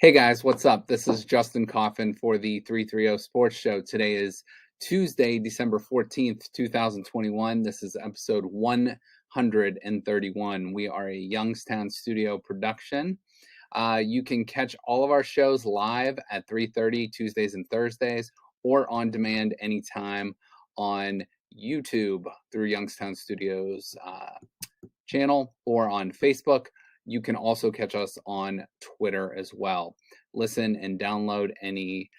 Hey guys, what's up? This is Justin Coffin for the 330 Sports Show. Today is Tuesday, December 14th, 2021. This is episode 131. We are a Youngstown studio production. You can catch all of our shows live at 3:30 Tuesdays and Thursdays or on demand anytime on YouTube through Youngstown Studios channel or on Facebook. You can also catch us on Twitter as well. Listen and download any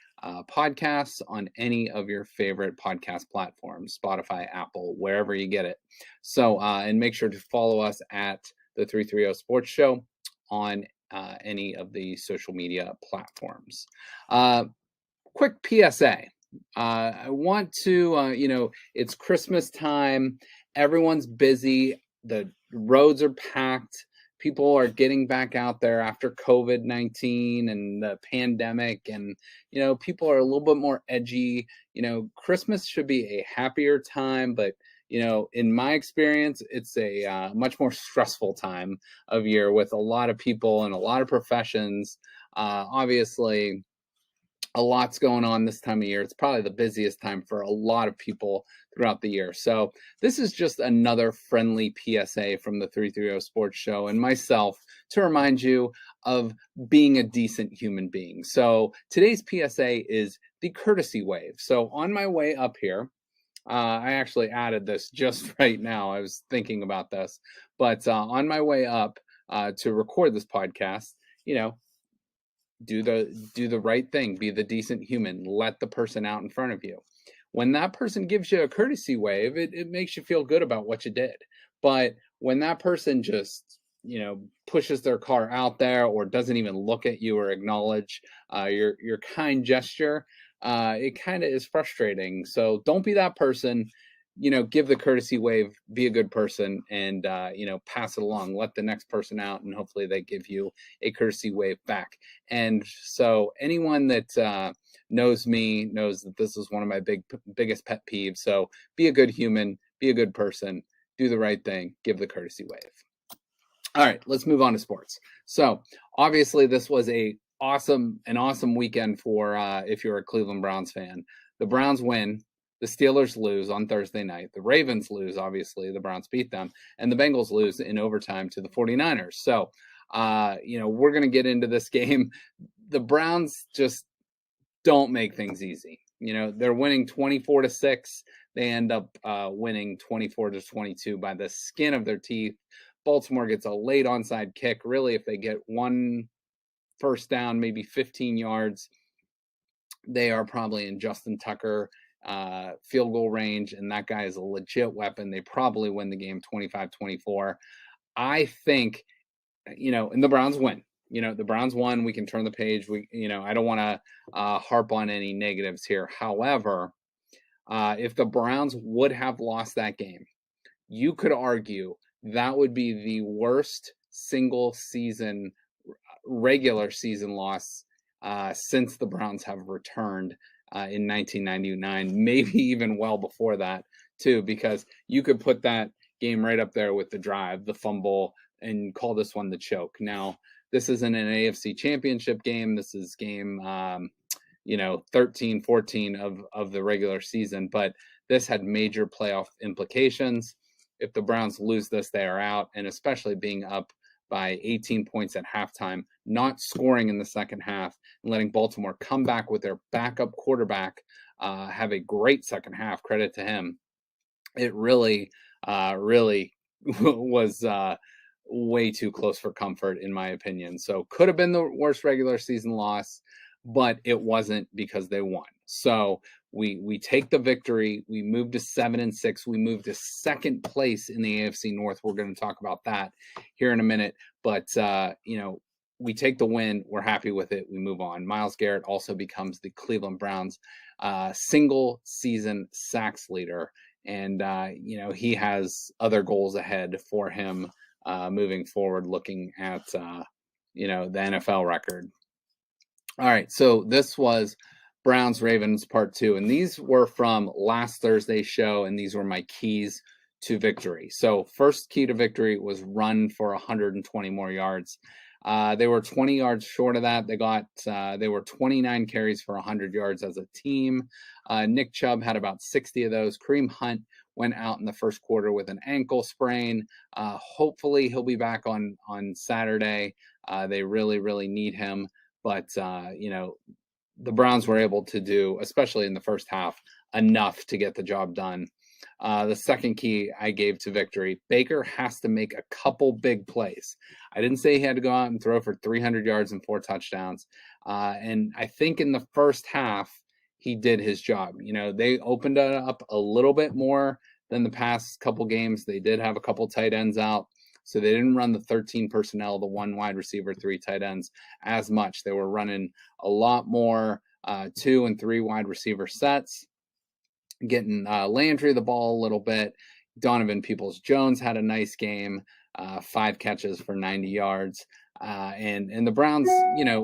podcasts on any of your favorite podcast platforms, Spotify, Apple, wherever you get it. So, and make sure to follow us at the 330 Sports Show on any of the social media platforms. Quick PSA. I want to, it's Christmas time. Everyone's busy. The roads are packed. People are getting back out there after COVID-19 and the pandemic. And, people are a little bit more edgy. Christmas should be a happier time, but in my experience, it's a much more stressful time of year with a lot of people and a lot of professions. Obviously, a lot's going on this time of year. It's probably the busiest time for a lot of people throughout the year. So this is just another friendly PSA from the 330 Sports Show and myself to remind you of being a decent human being. So today's PSA is the courtesy wave. So on my way up here, I actually added this just right now. I was thinking about this, but on my way up to record this podcast, do the right thing, be the decent human, let the person out in front of you. When that person gives you a courtesy wave, it makes you feel good about what you did. But when that person just, pushes their car out there or doesn't even look at you or acknowledge your kind gesture, it kind of is frustrating. So don't be that person. Give the courtesy wave, be a good person, and, pass it along. Let the next person out, and hopefully they give you a courtesy wave back. And so anyone that knows me knows that this is one of my biggest pet peeves. So be a good human, be a good person, do the right thing, give the courtesy wave. All right, let's move on to sports. So obviously this was an awesome weekend for if you're a Cleveland Browns fan. The Browns win. The Steelers lose on Thursday night. The Ravens lose, obviously. The Browns beat them. And the Bengals lose in overtime to the 49ers. So, we're going to get into this game. The Browns just don't make things easy. They're winning 24-6. They end up winning 24-22 by the skin of their teeth. Baltimore gets a late onside kick. Really, if they get one first down, maybe 15 yards, they are probably in Justin Tucker field goal range, and that guy is a legit weapon. They probably win the game 25-24. I think, and the Browns win. The Browns won. We can turn the page. I don't want to harp on any negatives here. However, if the Browns would have lost that game, you could argue that would be the worst single season, regular season loss since the Browns have returned in 1999, maybe even well before that too, because you could put that game right up there with the drive, the fumble, and call this one the choke. Now, this isn't an AFC championship game. This is game, 13, 14 of the regular season, but this had major playoff implications. If the Browns lose this, they are out, and especially being up by 18 points at halftime, not scoring in the second half, and letting Baltimore come back with their backup quarterback, have a great second half. Credit to him. It really was way too close for comfort, in my opinion. So could have been the worst regular season loss, but it wasn't because they won. So we take the victory. We move to 7-6. We move to second place in the AFC North. We're going to talk about that here in a minute. But, we take the win. We're happy with it. We move on. Myles Garrett also becomes the Cleveland Browns single season sacks leader. And, he has other goals ahead for him moving forward, looking at, the NFL record. All right, so this was Browns Ravens part 2, and these were from last Thursday's show, and these were my keys to victory. So first key to victory was run for 120 more yards. They were 20 yards short of that. They were 29 carries for 100 yards as a team. Nick Chubb had about 60 of those. Kareem Hunt went out in the first quarter with an ankle sprain. Hopefully he'll be back on Saturday. They really, really need him. But, the Browns were able to do, especially in the first half, enough to get the job done. The second key I gave to victory, Baker has to make a couple big plays. I didn't say he had to go out and throw for 300 yards and 4 touchdowns. And I think in the first half, he did his job. They opened it up a little bit more than the past couple games. They did have a couple tight ends out. So they didn't run the 13 personnel, the 1 wide receiver, 3 tight ends as much. They were running a lot more 2 and 3 wide receiver sets, getting Landry the ball a little bit. Donovan Peoples-Jones had a nice game, 5 catches for 90 yards. And the Browns,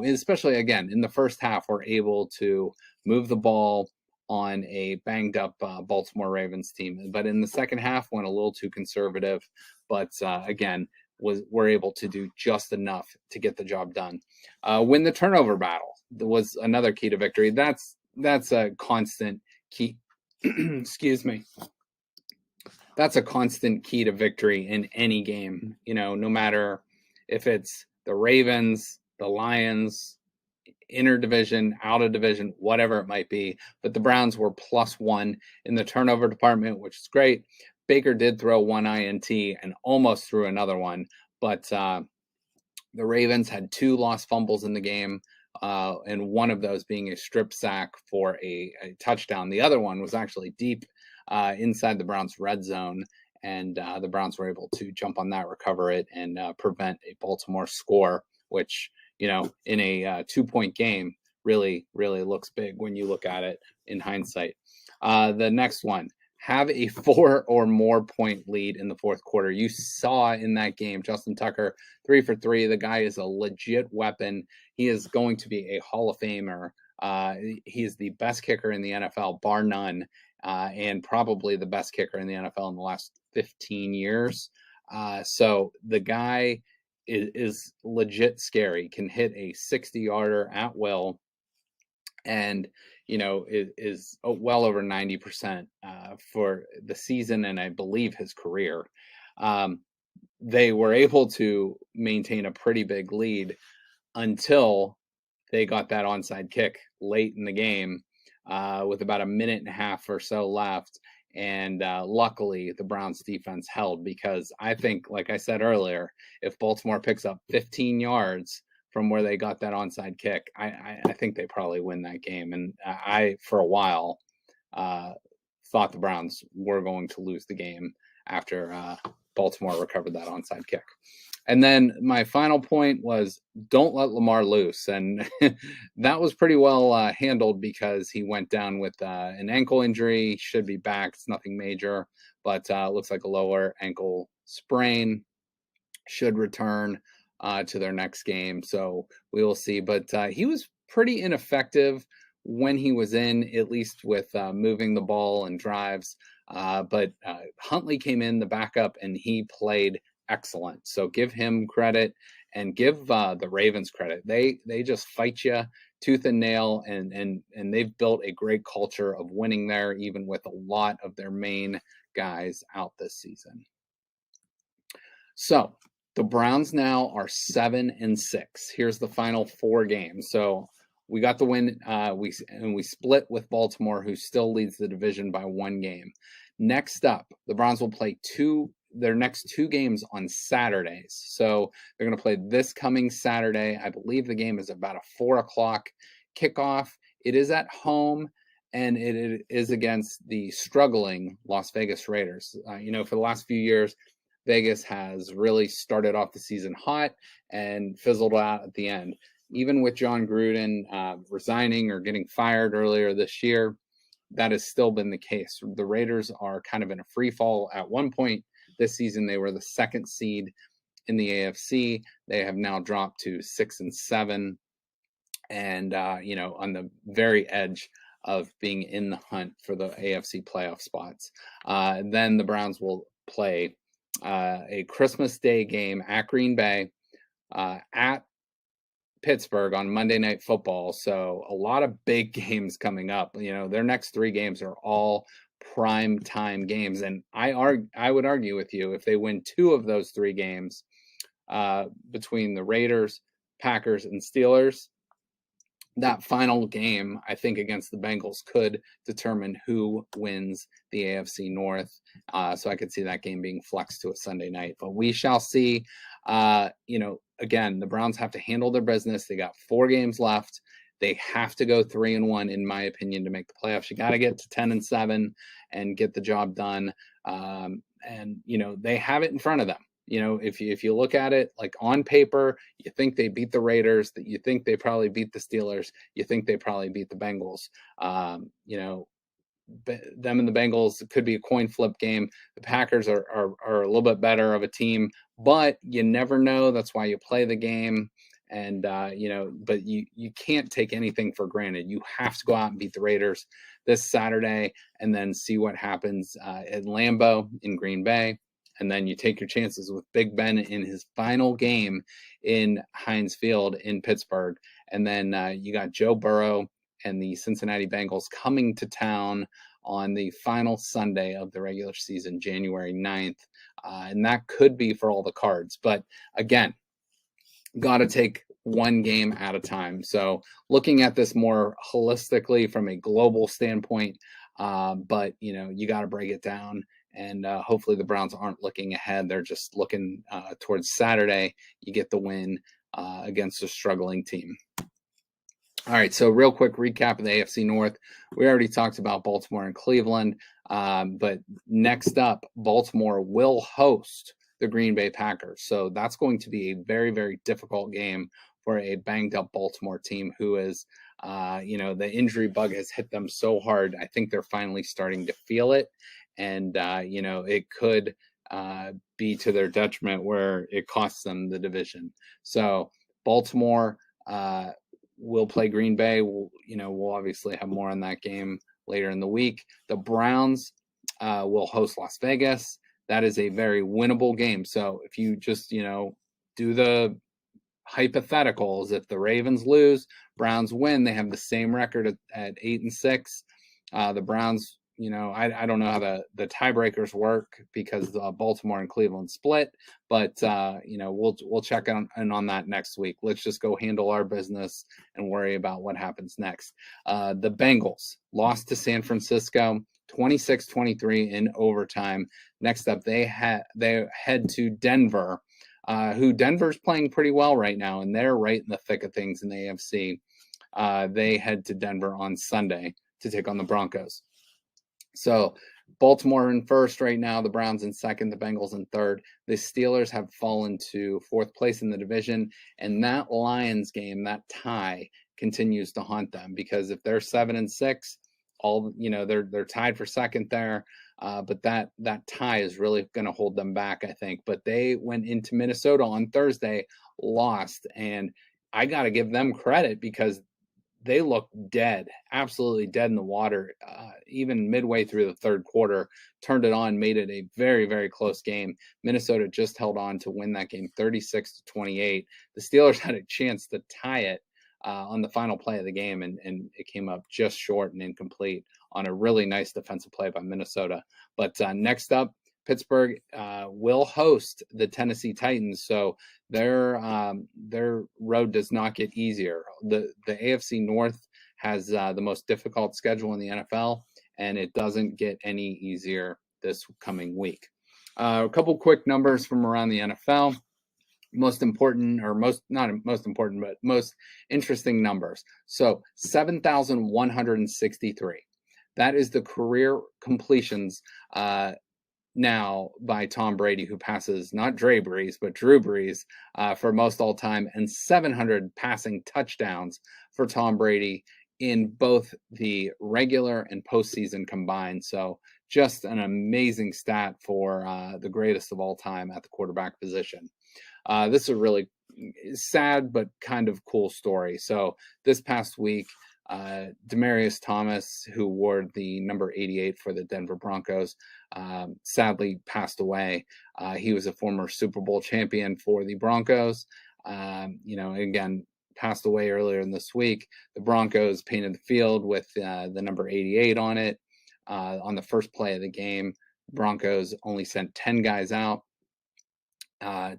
especially again in the first half, were able to move the ball on a banged up Baltimore Ravens team. But in the second half, went a little too conservative. But again, were able to do just enough to get the job done. Win the turnover battle was another key to victory. That's a constant key. Excuse me. That's a constant key to victory in any game. No matter if it's the Ravens, the Lions, interdivision, out of division, whatever it might be. But the Browns were +1 in the turnover department, which is great. Baker did throw 1 INT and almost threw another one, but the Ravens had 2 lost fumbles in the game, and one of those being a strip sack for a touchdown. The other one was actually deep inside the Browns' red zone, and the Browns were able to jump on that, recover it, and prevent a Baltimore score, which, in a 2-point game really, really looks big when you look at it in hindsight. The next one. Have a 4 or more point lead in the fourth quarter. You saw in that game, Justin Tucker, 3 for 3. The guy is a legit weapon. He is going to be a Hall of Famer. He is the best kicker in the NFL, bar none, and probably the best kicker in the NFL in the last 15 years. So the guy is legit scary, can hit a 60-yarder at will, and is well over 90% for the season, and I believe his career. They were able to maintain a pretty big lead until they got that onside kick late in the game with about a minute and a half or so left. And luckily, the Browns defense held, because I think, like I said earlier, if Baltimore picks up 15 yards from where they got that onside kick, I think they probably win that game. And I, for a while, thought the Browns were going to lose the game after Baltimore recovered that onside kick. And then my final point was, don't let Lamar loose. And that was pretty well handled, because he went down with an ankle injury. He should be back. It's nothing major, but looks like a lower ankle sprain. Should return to their next game. So we will see. But he was pretty ineffective when he was in, at least with moving the ball and drives. But Huntley came in, the backup, and he played excellent. So give him credit, and give the Ravens credit. They just fight you tooth and nail, and they've built a great culture of winning there, even with a lot of their main guys out this season. So the Browns now are 7-6. Here's the final 4 games. So we got the win. We split with Baltimore, who still leads the division by 1 game. Next up, the Browns will play their next 2 games on Saturdays. So they're going to play this coming Saturday. I believe the game is about a 4:00 kickoff. It is at home, and it is against the struggling Las Vegas Raiders. For the last few years, Vegas has really started off the season hot and fizzled out at the end. Even with John Gruden resigning or getting fired earlier this year, that has still been the case. The Raiders are kind of in a free fall. At one point this season, they were the 2nd seed in the AFC. They have now dropped to 6 and 7, and on the very edge of being in the hunt for the AFC playoff spots. Then the Browns will play a Christmas Day game at Green Bay. at Pittsburgh on Monday Night Football. So a lot of big games coming up. You know, their next 3 games are all prime time games. And I would argue with you, if they win 2 of those 3 games between the Raiders, Packers, and Steelers, that final game, I think, against the Bengals could determine who wins the AFC North. So I could see that game being flexed to a Sunday night. But we shall see. You know, again, the Browns have to handle their business. They got 4 games left. They have to go 3-1, in my opinion, to make the playoffs. You got to get to 10-7 and get the job done. And, you know, they have it in front of them. You know, if you look at it like on paper, you think they beat the Raiders, that you think they probably beat the Steelers, you think they probably beat the Bengals. You know, them and the Bengals could be a coin flip game. The Packers are a little bit better of a team, but you never know. That's why you play the game. And, you know, but you can't take anything for granted. You have to go out and beat the Raiders this Saturday and then see what happens at Lambeau in Green Bay. And then you take your chances with Big Ben in his final game in Heinz Field in Pittsburgh. And then you got Joe Burrow and the Cincinnati Bengals coming to town on the final Sunday of the regular season, January 9th. And that could be for all the cards. But again, got to take one game at a time. So looking at this more holistically from a global standpoint, but, you know, you got to break it down. And hopefully the Browns aren't looking ahead. They're just looking towards Saturday. You get the win against a struggling team. All right, so real quick recap of the AFC North. We already talked about Baltimore and Cleveland, but next up, Baltimore will host the Green Bay Packers. So that's going to be a very, very difficult game for a banged-up Baltimore team who is, you know, the injury bug has hit them so hard. I think they're finally starting to feel it. And, you know, it could be to their detriment where it costs them the division. So Baltimore will play Green Bay. We'll obviously have more on that game later in the week. The Browns will host Las Vegas. That is a very winnable game. So if you just, you know, do the hypotheticals, if the Ravens lose, Browns win, they have the same record at 8-6. The Browns, you know, I don't know how the tiebreakers work because Baltimore and Cleveland split, but you know, we'll check on that next week. Let's just go handle our business and worry about what happens next. The Bengals lost to San Francisco 26-23 in overtime. Next up, they head to Denver, who Denver's playing pretty well right now, and they're right in the thick of things in the AFC. They head to Denver on Sunday to take on the Broncos. So Baltimore in first right now, the Browns in second, the Bengals in third. The Steelers have fallen to fourth place in the division, and that Lions game, that tie, continues to haunt them because if they're 7-6, they're tied for second there. But that tie is really going to hold them back, I think. But they went into Minnesota on Thursday, lost, and I got to give them credit because they look dead, absolutely dead in the water. Even midway through the third quarter, turned it on, made it a very, very close game. Minnesota just held on to win that game 36-28. The Steelers had a chance to tie it on the final play of the game, and it came up just short and incomplete on a really nice defensive play by Minnesota. But next up, Pittsburgh will host the Tennessee Titans, so their road does not get easier. The AFC North has the most difficult schedule in the NFL, and it doesn't get any easier this coming week. A couple quick numbers from around the NFL. Most interesting numbers. So 7,163. That is the career completions now by Tom Brady, who passes not Drew Brees for most all time, and 700 passing touchdowns for Tom Brady in both the regular and postseason combined. So just an amazing stat for the greatest of all time at the quarterback position. This is a really sad but kind of cool story. So this past week, Demaryius Thomas, who wore the number 88 for the Denver Broncos, sadly passed away. He was a former Super Bowl champion for the Broncos. Again, passed away earlier in this week. The Broncos painted the field with the number 88 on it. On the first play of the game, Broncos only sent 10 guys out.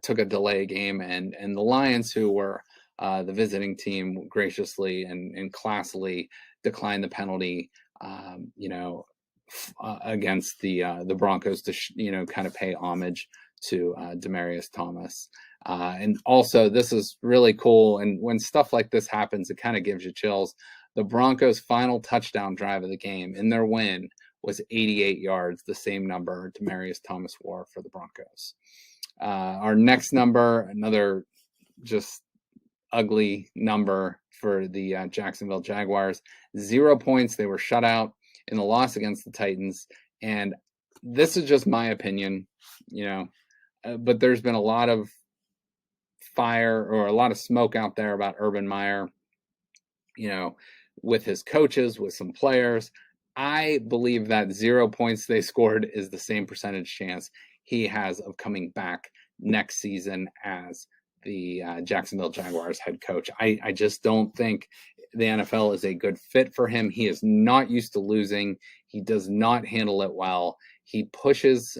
Took a delay game, and the Lions, who were the visiting team, graciously and classily declined the penalty, against the Broncos to kind of pay homage to Demaryius Thomas. And also, this is really cool. And when stuff like this happens, it kind of gives you chills. The Broncos' final touchdown drive of the game in their win was 88 yards, the same number Demaryius Thomas wore for the Broncos. Our next number, another just ugly number for the Jacksonville Jaguars, 0 points. They were shut out in the loss against the Titans. And this is just my opinion, but there's been a lot of fire or a lot of smoke out there about Urban Meyer, with his coaches, with some players. I believe that 0 points they scored is the same percentage chance he has of coming back next season as the Jacksonville Jaguars head coach. I just don't think the NFL is a good fit for him. He is not used to losing. He does not handle it well. He pushes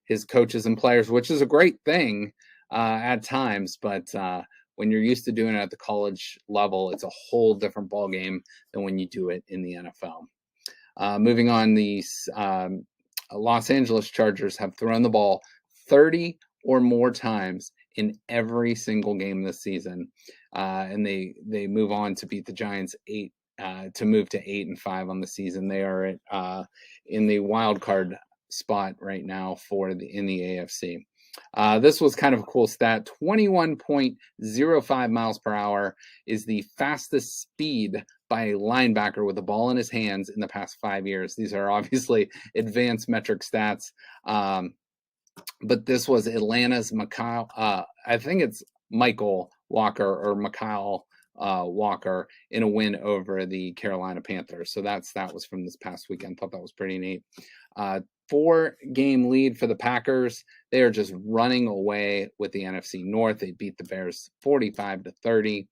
his coaches and players, which is a great thing at times, but when you're used to doing it at the college level, it's a whole different ballgame than when you do it in the NFL. Moving on, the Los Angeles Chargers have thrown the ball 30 or more times in every single game this season, and they move on to beat the Giants to move to 8-5 on the season. They are in the wild card spot right now in the AFC. This was kind of a cool stat. 21.05 miles per hour is the fastest speed by a linebacker with the ball in his hands in the past 5 years. These are obviously advanced metric stats. But this was Atlanta's I think it's Michael Walker or Mikhail Walker in a win over the Carolina Panthers. So that was from this past weekend. Thought that was pretty neat. 4-game lead for the Packers. They are just running away with the NFC North. They beat the Bears 45-30,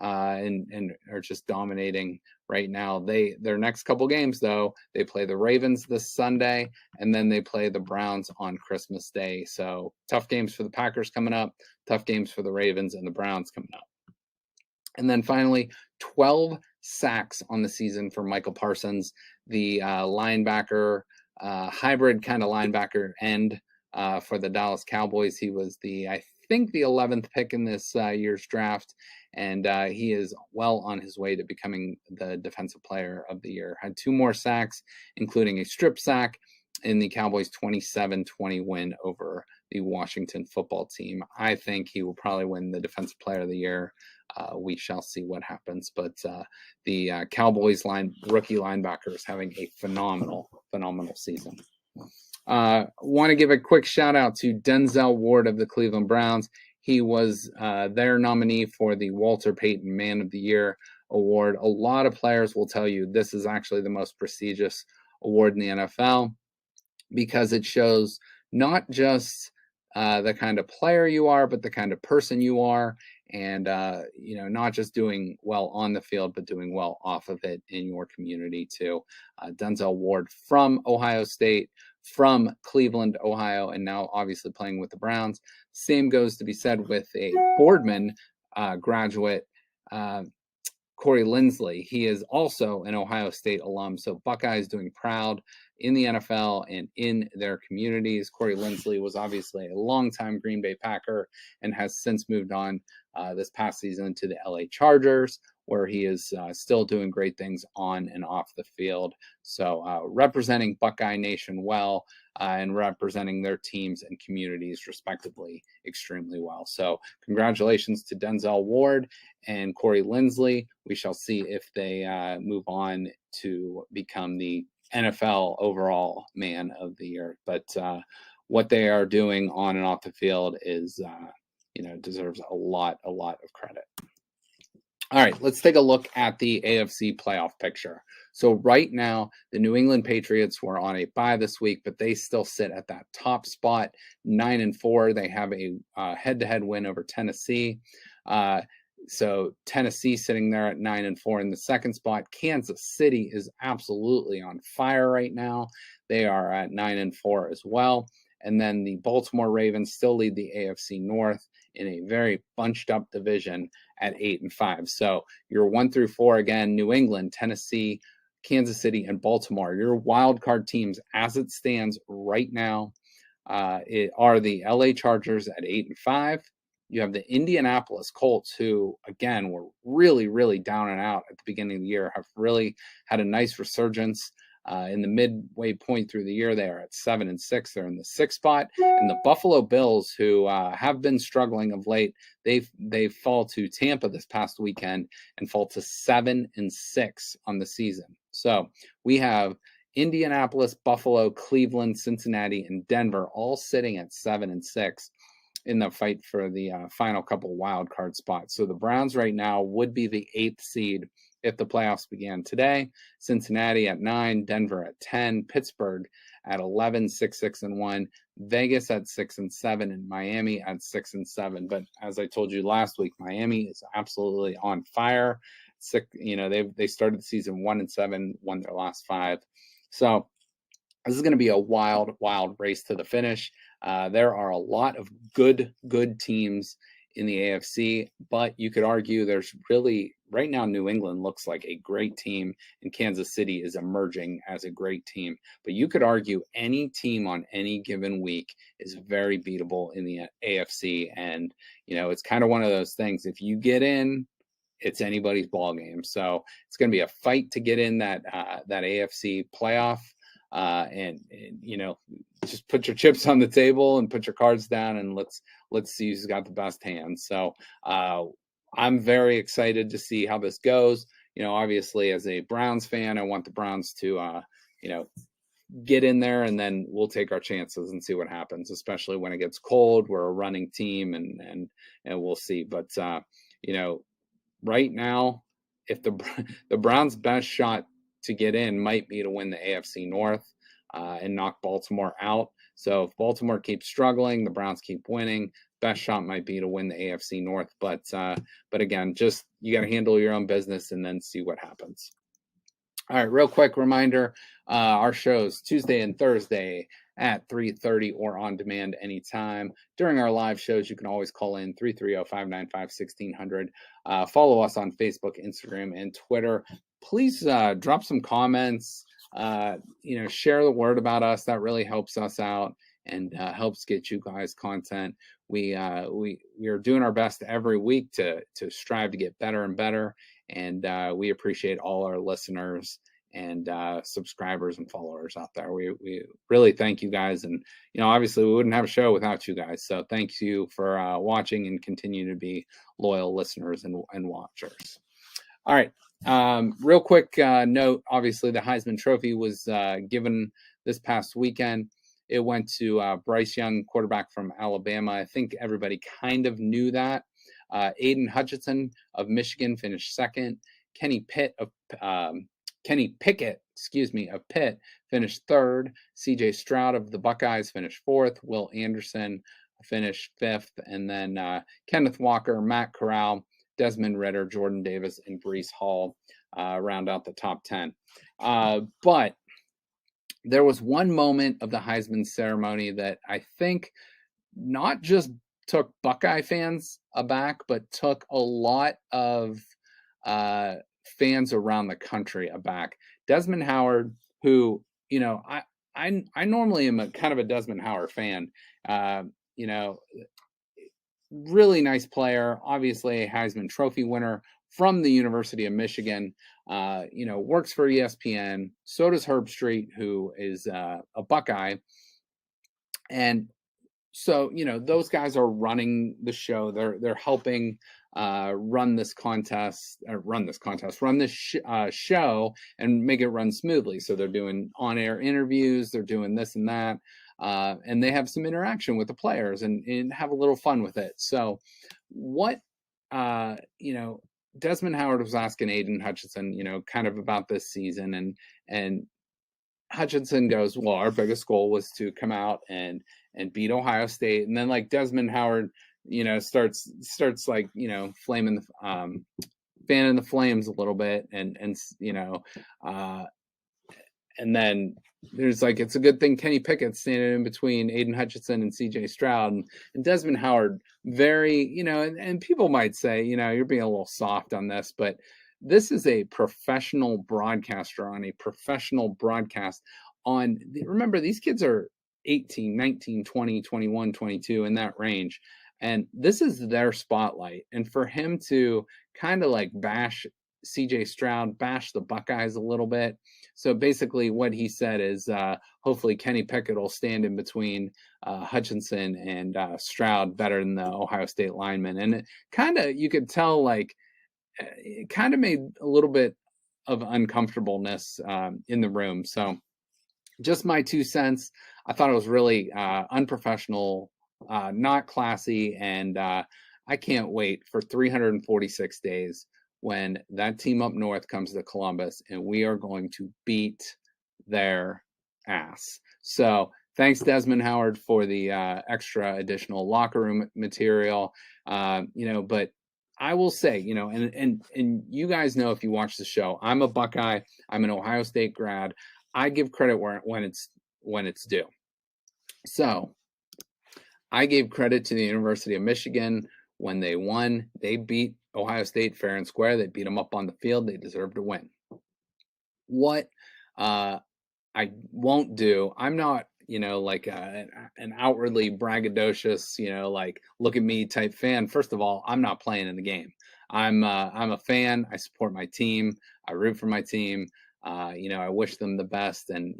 and are just dominating right now. Their next couple games, though, they play the Ravens this Sunday, and then they play the Browns on Christmas Day. So tough games for the Packers coming up, tough games for the Ravens and the Browns coming up. And then finally, 12 sacks on the season for Michael Parsons, the linebacker, hybrid kind of linebacker end for the Dallas Cowboys. He was I think the 11th pick in this year's draft, and he is well on his way to becoming the defensive player of the year. Had 2 more sacks, including a strip sack in the Cowboys' 27-20 win over the Washington football team. I think he will probably win the defensive player of the year. We shall see what happens, but the Cowboys rookie linebacker is having a phenomenal season. Want to give a quick shout out to Denzel Ward of the Cleveland Browns. He was their nominee for the Walter Payton Man of the Year award. A lot of players will tell you this is actually the most prestigious award in the NFL because it shows not just the kind of player you are, but the kind of person you are. And, not just doing well on the field, but doing well off of it in your community too. Denzel Ward from Ohio State, from Cleveland, Ohio, and now obviously playing with the Browns. Same goes to be said with a Boardman graduate, Corey Linsley. He is also an Ohio State alum. So Buckeyes doing proud in the NFL and in their communities. Corey Linsley was obviously a longtime Green Bay Packer and has since moved on this past season to the LA Chargers, where he is still doing great things on and off the field. So representing Buckeye Nation well and representing their teams and communities respectively extremely well. So congratulations to Denzel Ward and Corey Linsley. We shall see if they move on to become the NFL overall man of the year. But what they are doing on and off the field is, deserves a lot of credit. All right, let's take a look at the AFC playoff picture. So right now, the New England Patriots were on a bye this week, but they still sit at that top spot, 9-4. They have a head-to-head win over Tennessee. So Tennessee sitting there at 9-4 in the second spot. Kansas City is absolutely on fire right now. They are at 9-4 as well. And then the Baltimore Ravens still lead the AFC North in a very bunched up division at 8-5. So your 1 through 4 again: New England, Tennessee, Kansas City, and Baltimore. Your wild card teams, as it stands right now, are the LA Chargers at 8-5. You have the Indianapolis Colts, who again were really, really down and out at the beginning of the year, have really had a nice resurgence. In the midway point through the year, they are at 7-6. They're in the 6th spot. And the Buffalo Bills, who have been struggling of late, they fall to Tampa this past weekend and fall to 7-6 on the season. So we have Indianapolis, Buffalo, Cleveland, Cincinnati, and Denver all sitting at 7-6 in the fight for the final couple wild card spots. So the Browns right now would be the 8th seed if the playoffs began today. Cincinnati at 9, Denver at 10, Pittsburgh at 11, 6-1, Vegas at 6-7, and Miami at 6-7. But as I told you last week, Miami is absolutely on fire. They started the season 1-7, won their last 5. So this is going to be a wild, wild race to the finish. There are a lot of good teams in the AFC, but you could argue there's really, right now, New England looks like a great team, and Kansas City is emerging as a great team. But you could argue any team on any given week is very beatable in the AFC, and it's kind of one of those things. If you get in, it's anybody's ball game. So it's going to be a fight to get in that AFC playoff. And just put your chips on the table and put your cards down, and let's see who's got the best hand. So I'm very excited to see how this goes. Obviously, as a Browns fan, I want the Browns to get in there, and then we'll take our chances and see what happens, especially when it gets cold. We're a running team, and we'll see. But right now, if the Browns' best shot to get in might be to win the AFC North and knock Baltimore out. So if Baltimore keeps struggling, the Browns keep winning, best shot might be to win the AFC North. But again, just you got to handle your own business and then see what happens. All right, real quick reminder, our shows Tuesday and Thursday at 3:30 or on demand anytime. During our live shows, you can always call in 330-595-1600. Follow us on Facebook, Instagram, and Twitter. Please drop some comments, share the word about us. That really helps us out and helps get you guys content. We are doing our best every week to strive to get better and better. And we appreciate all our listeners and subscribers and followers out there. We really thank you guys. And, obviously we wouldn't have a show without you guys. So thank you for watching and continue to be loyal listeners and watchers. All right. Real quick note, obviously the Heisman Trophy was given this past weekend. It went to Bryce Young, quarterback from Alabama. I think everybody kind of knew that. Aiden Hutchinson of Michigan finished second. Kenny Pickett of Pitt finished third. CJ Stroud of the Buckeyes finished fourth. Will Anderson finished fifth. And then Kenneth Walker, Matt Corral, Desmond Ridder, Jordan Davis, and Breece Hall round out the top 10. But there was one moment of the Heisman ceremony that I think not just took Buckeye fans aback, but took a lot of fans around the country aback. Desmond Howard, who, I normally am a kind of a Desmond Howard fan. Really nice player, obviously a Heisman Trophy winner from the University of Michigan, works for ESPN. So does Herb Street, who is a Buckeye. And so, those guys are running the show. They're helping run this show and make it run smoothly. So they're doing on-air interviews. They're doing this and that. And they have some interaction with the players and have a little fun with it. So what, Desmond Howard was asking Aiden Hutchinson, kind of about this season, and Hutchinson goes, well, our biggest goal was to come out and beat Ohio State. And then like Desmond Howard, starts like, flaming fanning the flames a little bit. And then there's like, it's a good thing Kenny Pickett's standing in between Aiden Hutchinson and CJ Stroud, and Desmond Howard very, and people might say, you're being a little soft on this, but this is a professional broadcaster on a professional broadcast remember, these kids are 18, 19, 20, 21, 22 in that range. And this is their spotlight. And for him to kind of like bash CJ Stroud, bash the Buckeyes a little bit. So basically what he said is hopefully Kenny Pickett will stand in between Hutchinson and Stroud better than the Ohio State lineman. And it kind of, you could tell like, it kind of made a little bit of uncomfortableness in the room. So just my 2 cents. I thought it was really unprofessional, not classy, and I can't wait for 346 days when that team up north comes to Columbus, and we are going to beat their ass. So thanks, Desmond Howard, for the extra additional locker room material. But I will say, and you guys know, if you watch the show, I'm a Buckeye. I'm an Ohio State grad. I give credit when it's due. So I gave credit to the University of Michigan when they won. They beat Ohio State fair and square. They beat them up on the field. They deserve to win. What I won't do, I'm not, like an outwardly braggadocious, like look at me type fan. First of all, I'm not playing in the game. I'm a fan. I support my team. I root for my team. I wish them the best, and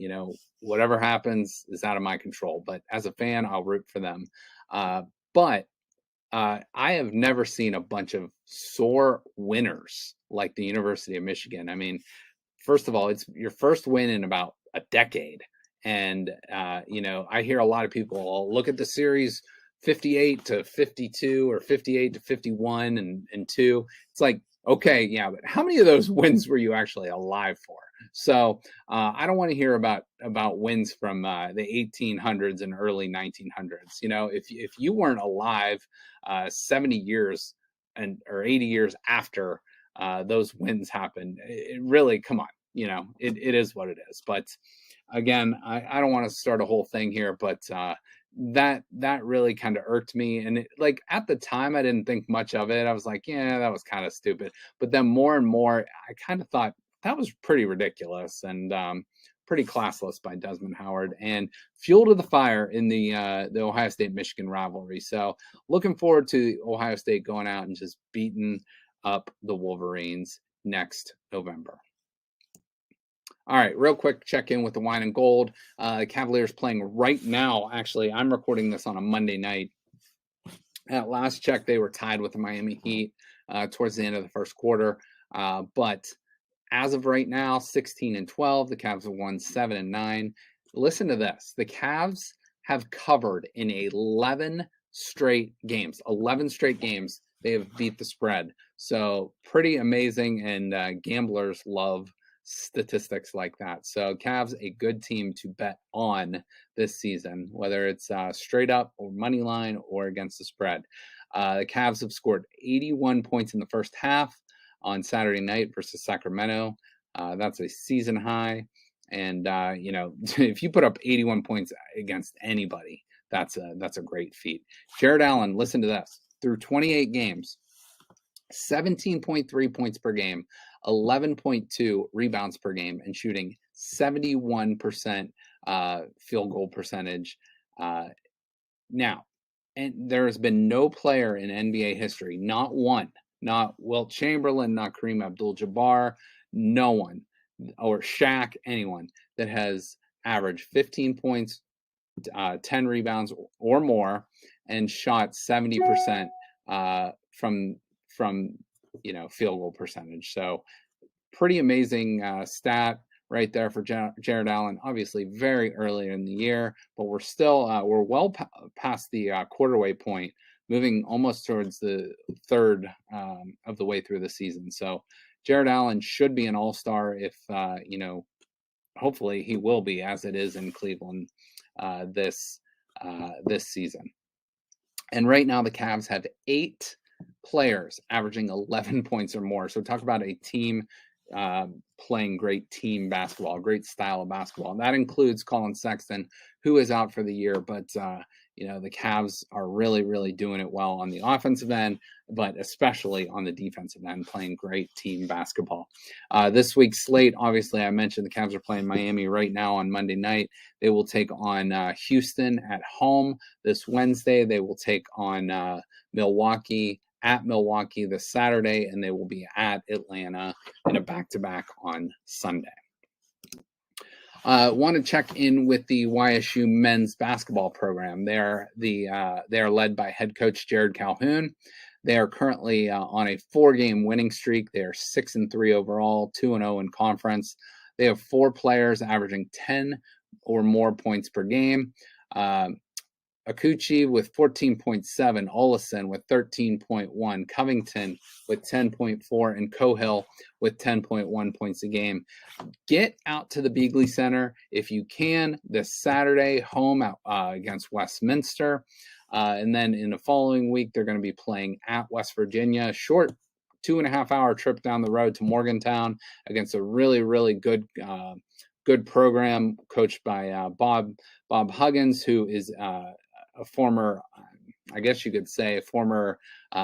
whatever happens is out of my control. But as a fan, I'll root for them. But I have never seen a bunch of sore winners like the University of Michigan. I mean, first of all, it's your first win in about a decade. And, I hear a lot of people look at the series 58-52 or 58-51 and 2. It's like, okay, yeah, but how many of those wins were you actually alive for? So I don't want to hear about wins from the 1800s and early 1900s. If you weren't alive 70 years or 80 years after those wins happened, it really, come on, it is what it is. But again, I don't want to start a whole thing here, but that really kind of irked me. And like at the time, I didn't think much of it. I was like, yeah, that was kind of stupid. But then more and more, I kind of thought that was pretty ridiculous and pretty classless by Desmond Howard, and fuel to the fire in the Ohio State-Michigan rivalry. So looking forward to Ohio State going out and just beating up the Wolverines next November. All right, real quick check-in with the Wine and Gold. The Cavaliers playing right now. Actually, I'm recording this on a Monday night. At last check, they were tied with the Miami Heat towards the end of the first quarter. But as of right now, 16-12. The Cavs have won 7-9. Listen to this. The Cavs have covered in 11 straight games. 11 straight games, they have beat the spread. So pretty amazing, and gamblers love statistics like that. So Cavs, a good team to bet on this season, whether it's straight up or money line or against the spread. The Cavs have scored 81 points in the first half on Saturday night versus Sacramento. That's a season high. And, if you put up 81 points against anybody, that's a great feat. Jared Allen, listen to this. Through 28 games, 17.3 points per game, 11.2 rebounds per game, and shooting 71% field goal percentage. Now, and there has been no player in NBA history, not one, not Wilt Chamberlain, not Kareem Abdul-Jabbar, no one, or Shaq, anyone that has averaged 15 points, 10 rebounds or more, and shot 70% from field goal percentage. So pretty amazing stat right there for Jared Allen. Obviously very early in the year, but we're still we're well past the quarterway point moving almost towards the third of the way through the season. So Jared Allen should be an all-star if, hopefully he will be, as it is in Cleveland this season. And right now the Cavs have 8 players averaging 11 points or more. So talk about a team playing great team basketball, great style of basketball. And that includes Colin Sexton, who is out for the year. But, the Cavs are really, really doing it well on the offensive end, but especially on the defensive end, playing great team basketball. This week's slate, obviously, I mentioned the Cavs are playing Miami right now on Monday night. They will take on Houston at home. This Wednesday, they will take on Milwaukee at Milwaukee this Saturday, and they will be at Atlanta in a back-to-back on Sunday. Want to check in with the YSU men's basketball program. They are led by head coach Jared Calhoun. They are currently on a 4-game winning streak. They are 6-3 overall, 2-0 in conference. They have 4 players averaging 10 or more points per game. Akuchi with 14.7, Olison with 13.1, Covington with 10.4, and Cohill with 10.1 points a game. Get out to the Beagley Center if you can this Saturday, home against Westminster. And then in the following week, they're going to be playing at West Virginia. Short 2.5-hour trip down the road to Morgantown against a really, really good program coached by Bob Huggins, who is a former, I guess you could say, former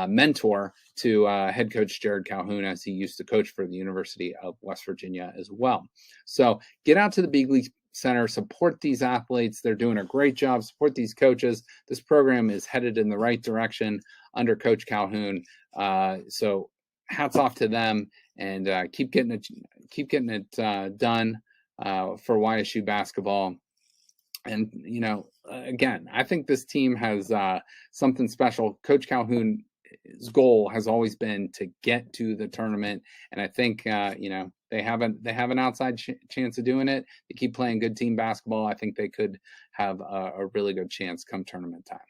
mentor to head coach Jared Calhoun, as he used to coach for the University of West Virginia as well. So get out to the Beagley Center, support these athletes. They're doing a great job. Support these coaches. This program is headed in the right direction under Coach Calhoun. So hats off to them, and keep getting it done for YSU basketball. And, again, I think this team has something special. Coach Calhoun's goal has always been to get to the tournament. And I think, they have an outside chance of doing it. They keep playing good team basketball. I think they could have a really good chance come tournament time.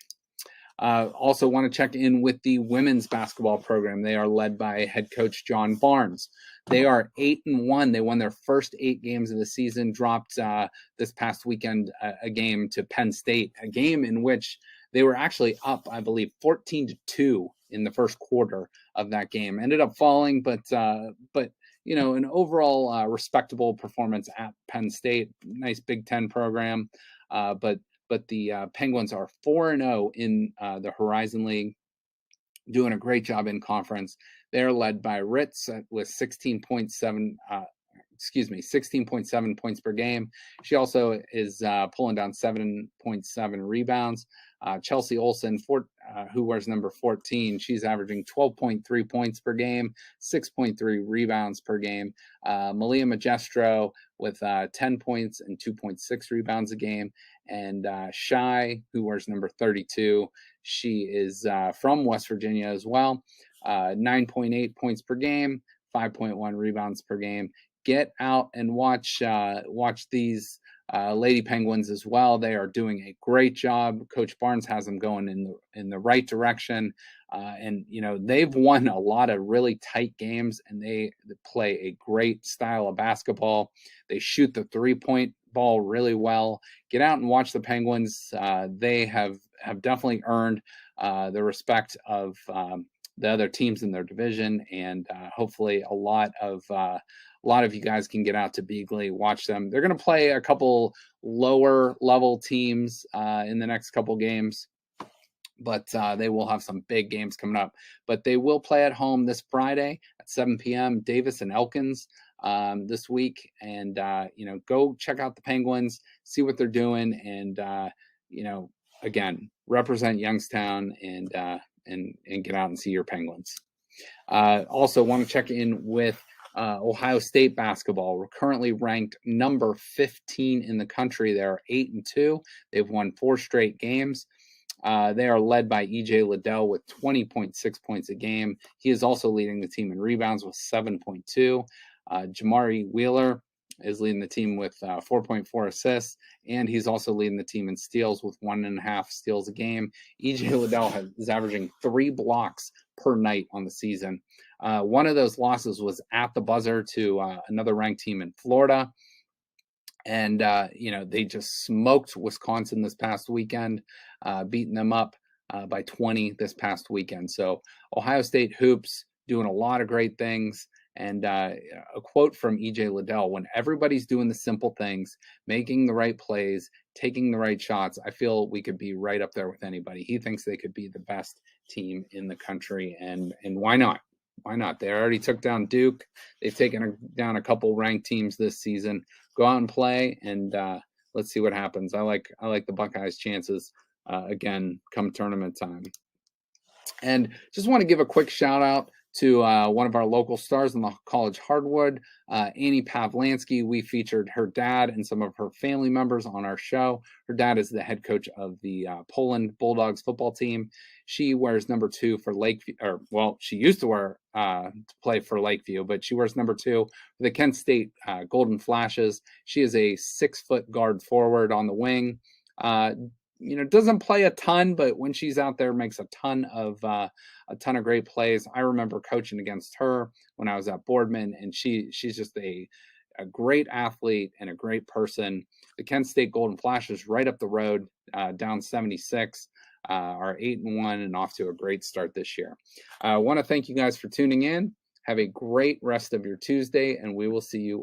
Also want to check in with the women's basketball program. They are led by head coach John Barnes. They are 8-1. They won their first 8 games of the season, dropped this past weekend a game to Penn State, a game in which they were actually up, I believe, 14-2 in the first quarter of that game. Ended up falling, but an overall respectable performance at Penn State. Nice Big Ten program, but the Penguins are 4-0 in the Horizon League, doing a great job in conference. They're led by Ritz with 16.7 points per game. She also is pulling down 7.7 rebounds. Chelsea Olsen, who wears number 14, she's averaging 12.3 points per game, 6.3 rebounds per game. Malia Magestro with 10 points and 2.6 rebounds a game. And Shy, who wears number 32, she is from West Virginia as well. 9.8 points per game, 5.1 rebounds per game. Get out and watch these Lady Penguins as well. They are doing a great job. Coach Barnes has them going in the right direction. And they've won a lot of really tight games, and they play a great style of basketball. They shoot the 3-point ball really well. Get out and watch the Penguins. They have definitely earned the respect of the other teams in their division, and hopefully a lot of you guys can get out to Beagley, watch them. They're going to play a couple lower level teams in the next couple games, but they will have some big games coming up. But they will play at home this Friday at 7 p.m. Davis and Elkins this week, and go check out the Penguins, see what they're doing, and again, represent Youngstown and get out and see your Penguins. Also want to check in with Ohio State basketball. We're currently ranked number 15 in the country. They're 8-2. They've won 4 straight games. They are led by EJ Liddell with 20.6 points a game. He is also leading the team in rebounds with 7.2. Jamari Wheeler is leading the team with 4.4 assists, and he's also leading the team in steals with 1.5 steals a game. EJ Liddell is averaging 3 blocks per night on the season. One of those losses was at the buzzer to another ranked team in Florida. And, they just smoked Wisconsin this past weekend, beating them up by 20 this past weekend. So Ohio State hoops doing a lot of great things. And a quote from EJ Liddell: when everybody's doing the simple things, making the right plays, taking the right shots, I feel we could be right up there with anybody. He thinks they could be the best team in the country. And why not? Why not? They already took down Duke. They've taken down a couple ranked teams this season. Go out and play, and let's see what happens. I like the Buckeyes' chances again come tournament time. And just want to give a quick shout out to one of our local stars on the college hardwood, Annie Pavlansky. We featured her dad and some of her family members on our show. Her dad is the head coach of the Poland Bulldogs football team. She wears number 2 for Lakeview, she used to play for Lakeview, but she wears number 2 for the Kent State Golden Flashes. She is a 6-foot guard forward on the wing. Doesn't play a ton, but when she's out there, makes a ton of great plays. I remember coaching against her when I was at Boardman, and she's just a great athlete and a great person. The Kent State Golden Flashes right up the road, down 76, are 8-1 and off to a great start this year. I want to thank you guys for tuning in. Have a great rest of your Tuesday, and we will see you